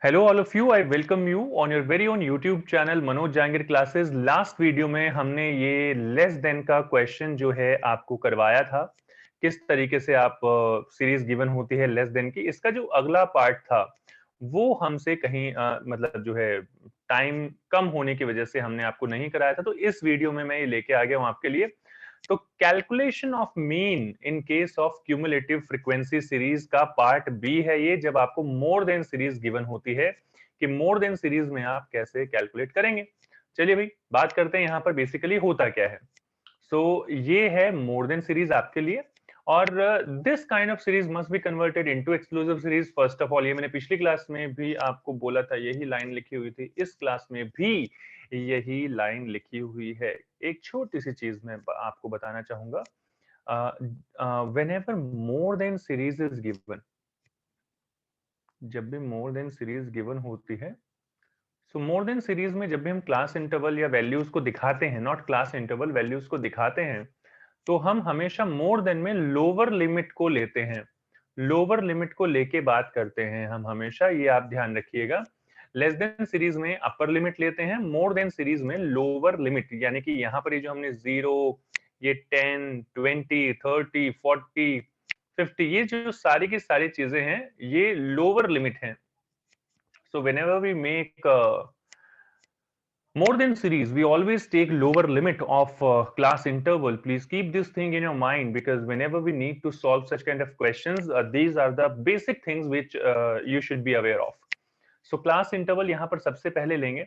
Hello all of you, I welcome you on your very own YouTube channel Manoj Jahangir classes. Last video में हमने ये less than का question जो है आपको करवाया था, किस तरीके से आप सीरीज गिवन होती है लेस देन की। इसका जो अगला पार्ट था वो हमसे कहीं मतलब जो है टाइम कम होने की वजह से हमने आपको नहीं कराया था, तो इस वीडियो में मैं ये लेके आ गया हूं आपके लिए। तो calculation of mean in case of cumulative frequency series का पार्ट बी है ये, जब आपको मोर देन सीरीज गिवन होती है कि मोर देन सीरीज में आप कैसे कैलकुलेट करेंगे। चलिए भाई बात करते हैं यहाँ पर बेसिकली होता क्या है। ये है मोर देन सीरीज आपके लिए, और this kind of series must be converted into exclusive series. First of all, ये मैंने पिछली क्लास में भी आपको बोला था, यही लाइन लिखी हुई थी, इस क्लास में भी यही लाइन लिखी हुई है। एक छोटी सी चीज मैं आपको बताना चाहूंगा। Whenever more than series is given, जब भी मोर देन सीरीज गिवन होती है, सो मोर देन सीरीज में जब भी हम क्लास इंटरवल या वैल्यूज को दिखाते हैं, नॉट क्लास इंटरवल, वैल्यूज को दिखाते हैं, तो हम हमेशा मोर देन में लोअर लिमिट को लेते हैं। लोअर लिमिट को लेके बात करते हैं हम हमेशा, ये आप ध्यान रखिएगा। लेस देन सीरीज में अपर लिमिट लेते हैं, मोर देन सीरीज में लोअर लिमिट, यानी कि यहाँ पर ये जो हमने 0, ये 10, 20, 30, 40, 50, ये जो सारी की सारी चीजें हैं, ये लोअर लिमिट है। So whenever we make more than series, we always take lower limit of class interval. Please keep this thing in your mind, because whenever we need to solve such kind of questions, these are the basic things which you should be aware of. So class interval यहाँ पर सबसे पहले लेंगे।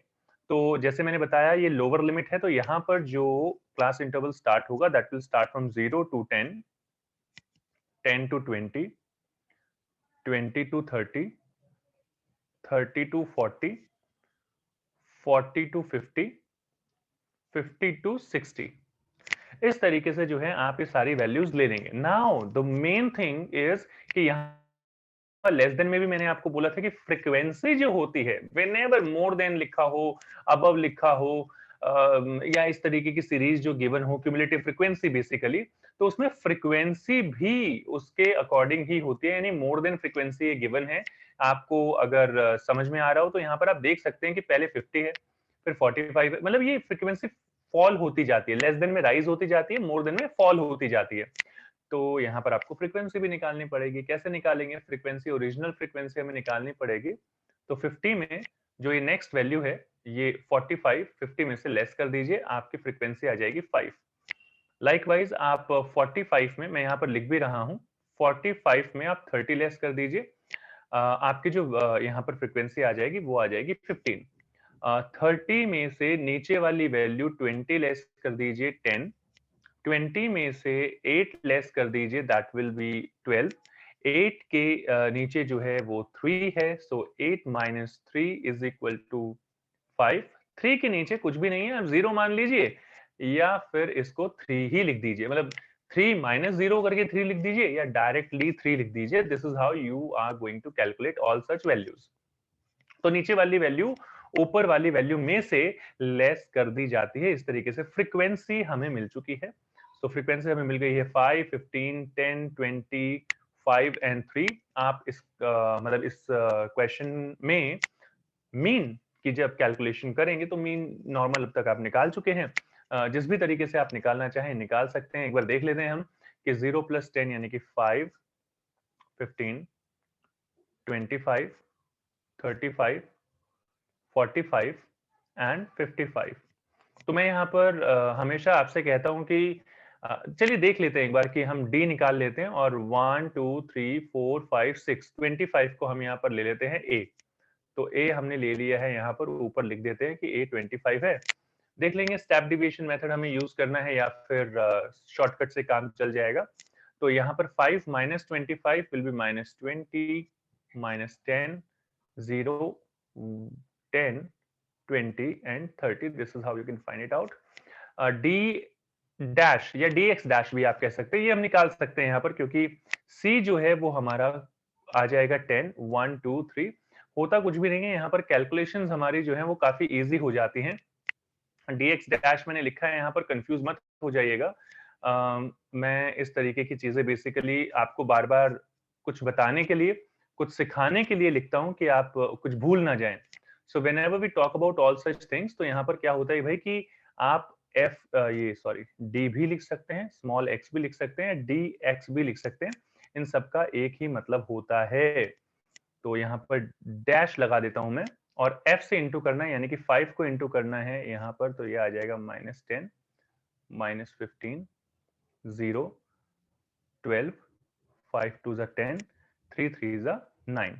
तो जैसे मैंने बताया ये लोअर लिमिट है, तो यहाँ पर जो क्लास इंटरवल स्टार्ट होगा that will start from 0 to 10, 10 to 20, 20 to 30, 30 to 40, 40 to 50, 50 to 60। इस तरीके से जो है आप ये सारी वैल्यूज ले लेंगे। Now the main thing is कि यहाँ लेस देन में भी मैंने आपको बोला था कि फ्रीक्वेंसी जो होती है, व्हेनेवर मोर देन लिखा हो, अबव लिखा हो, या इस तरीके की सीरीज जो गिवन हो, क्यूमुलेटिव फ्रीक्वेंसी बेसिकली, तो उसमें फ्रीक्वेंसी भी उसके अकॉर्डिंग ही होती है, यानी मोर देन फ्रीक्वेंसी ये गिवन है। आपको अगर समझ में आ रहा हो तो यहाँ पर आप देख सकते हैं कि पहले 50 है, फिर 45 है, मतलब ये फ्रीक्वेंसी फॉल होती जाती है। लेस देन में राइज होती जाती है, मोर देन में फॉल होती जाती है। तो यहाँ पर आपको फ्रीक्वेंसी भी निकालनी पड़ेगी। कैसे निकालेंगे फ्रीक्वेंसी? ओरिजिनल फ्रीक्वेंसी हमें निकालनी पड़ेगी। तो 50 में जो ये नेक्स्ट वैल्यू है, ये 45, 50 में से लेस कर दीजिए, आपकी फ्रीक्वेंसी आ जाएगी 5। लाइकवाइज आप 45 में, मैं यहाँ पर लिख भी रहा हूँ, 45 में आप 30 लेस कर दीजिए, आपकी जो यहाँ पर फ्रीक्वेंसी आ जाएगी वो आ जाएगी 15। 30 में से नीचे वाली वैल्यू 20 लेस कर दीजिए, 10। 20 में से 8 लेस कर दीजिए, दैट विल बी 12। 8 के नीचे जो है वो 3 है, सो 8 माइनस 3 इज इक्वल टू 5। 3 के नीचे कुछ भी नहीं है, आप 0 मान लीजिए, या फिर इसको 3 ही लिख दीजिए, मतलब 3 माइनस 0 करके 3 लिख दीजिए, या डायरेक्टली 3 लिख दीजिए। This is how you are going to calculate all such values. तो नीचे वाली वैल्यू ऊपर वाली वैल्यू में से लेस कर दी जाती है। इस तरीके से फ्रीक्वेंसी हमें मिल चुकी है। तो फ्रीक्वेंसी हमें मिल गई है 5, 15, 10, 20, 5 एंड 3। आप इस मतलब इस क्वेश्चन में मीन की जब कैलकुलेशन करेंगे तो मीन नॉर्मल अब तक आप निकाल चुके हैं। जिस भी तरीके से आप निकालना चाहें निकाल सकते हैं। एक बार देख लेते हैं हम कि 0 + 10 यानी कि 5, 15, 25, 35, 45 एंड 55। तो मैं यहाँ पर हमेशा आपसे कहता हूँ कि चलिए देख लेते हैं एक बार कि हम डी निकाल लेते हैं, और 1, 2, 3, 4, 5, 6, 25 को हम यहाँ पर ले लेते हैं ए। तो ए हमने ले लिया है, यहाँ पर ऊपर लिख देते हैं कि ए 25 है। देख लेंगे स्टेप डिविएशन मेथड हमें यूज करना है या फिर शॉर्टकट से काम चल जाएगा। तो यहाँ पर 5 minus 25 will be -20, -10, 0, 10, 20 and 30। This is how you can find it out। d dash या dx डैश भी आप कह सकते हैं, ये हम निकाल सकते हैं यहाँ पर, क्योंकि c जो है वो हमारा आ जाएगा 10, 1, 2, 3। होता कुछ भी नहीं है, यहाँ पर कैलकुलेशंस हमारी जो है वो काफी इजी हो जाती हैं। dx डैश मैंने लिखा है यहाँ पर, कंफ्यूज मत हो जाइएगा। मैं इस तरीके की चीजें बेसिकली आपको बार बार कुछ बताने के लिए कुछ सिखाने के लिए लिखता हूँ कि आप कुछ भूल ना जाएं। So whenever we talk about all such things, तो यहाँ पर क्या होता है भाई कि आप डी भी लिख सकते हैं, स्मॉल एक्स भी लिख सकते हैं, डी एक्स भी लिख सकते हैं। इन सबका एक ही मतलब होता है। तो यहाँ पर डैश लगा देता हूं मैं, और f से इंटू करना है, यानी कि 5 को इंटू करना है यहाँ पर, तो ये आ जाएगा -10, -15, 0, 12, 5 2 10, 3 3 9।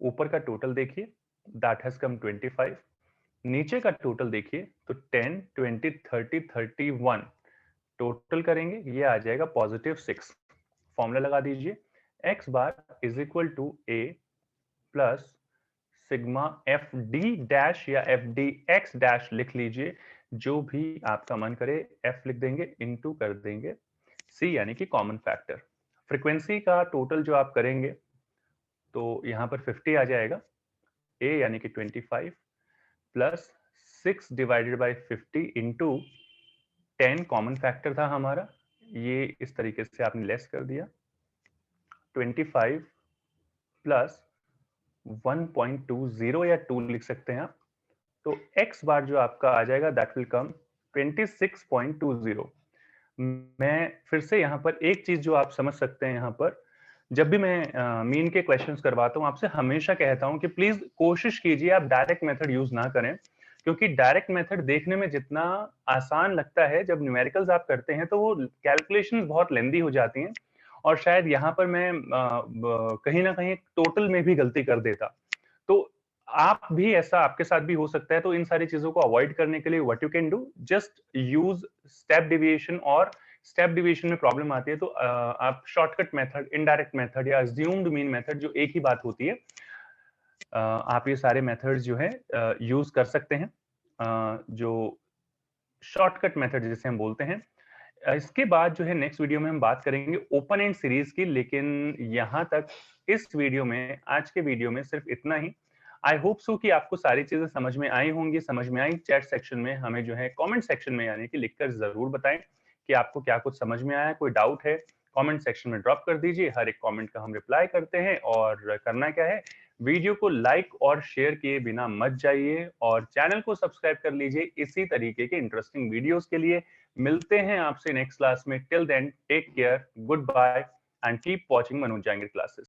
ऊपर का टोटल देखिए, दैट हैज कम 25। नीचे का टोटल देखिए तो 10, 20, 30, 31 टोटल करेंगे, ये आ जाएगा +6। फॉर्मूला लगा दीजिए, x bar is equal to a plus sigma F D dash या एफ डी एक्स डैश लिख लीजिए, जो भी आपका मन करे, f लिख देंगे, इनटू कर देंगे c यानी कि कॉमन फैक्टर। फ्रीक्वेंसी का टोटल जो आप करेंगे तो यहाँ पर 50 आ जाएगा, a यानी कि 25 plus 6 divided by 50 into 10 common factor था हमारा, ये इस तरीके से आपने लेस कर दिया, 25 प्लस 1.20 या 2 लिख सकते हैं आप। तो x बार जो आपका आ जाएगा दैट विल कम 26.20। मैं फिर से यहाँ पर एक चीज जो आप समझ सकते हैं, यहाँ पर जब भी मैं मीन के क्वेश्चंस करवाता हूँ आपसे, हमेशा कहता हूँ कि प्लीज कोशिश कीजिए आप डायरेक्ट मेथड यूज ना करें, क्योंकि डायरेक्ट मेथड देखने में जितना आसान लगता है, जब न्यूमेरिकल्स आप करते हैं तो वो कैलकुलेशंस बहुत लेंदी हो जाती हैं, और शायद यहाँ पर मैं कहीं ना कहीं टोटल में भी गलती कर देता। तो आप भी ऐसा आपके साथ भी हो सकता है, तो इन सारी चीजों को अवॉइड करने के लिए what you can do, just use step deviation, और स्टेप डिविएशन में प्रॉब्लम आती है तो आप शॉर्टकट मेथड, इनडायरेक्ट मेथड या अज्यूम्ड मीन मेथड, जो एक ही बात होती है, आप ये सारे मेथड्स जो है यूज कर सकते हैं, जो शॉर्टकट मेथड जिसे हम बोलते हैं। इसके बाद जो है नेक्स्ट वीडियो में हम बात करेंगे ओपन एंड सीरीज की, लेकिन यहाँ तक इस वीडियो में, आज के वीडियो में सिर्फ इतना ही। आई होप सो कि आपको सारी चीजें समझ में आई होंगी। समझ में आई, चैट सेक्शन में हमें जो है कमेंट सेक्शन में यानी कि लिखकर जरूर बताएं कि आपको क्या कुछ समझ में आया। कोई डाउट है कमेंट सेक्शन में ड्रॉप कर दीजिए, हर एक कमेंट का हम रिप्लाई करते हैं। और करना क्या है, वीडियो को लाइक और शेयर किए बिना मत जाइए, और चैनल को सब्सक्राइब कर लीजिए इसी तरीके के इंटरेस्टिंग वीडियोस के लिए। मिलते हैं आपसे नेक्स्ट क्लास में। Till then take care, good bye and keep watching Manoj Jangir classes.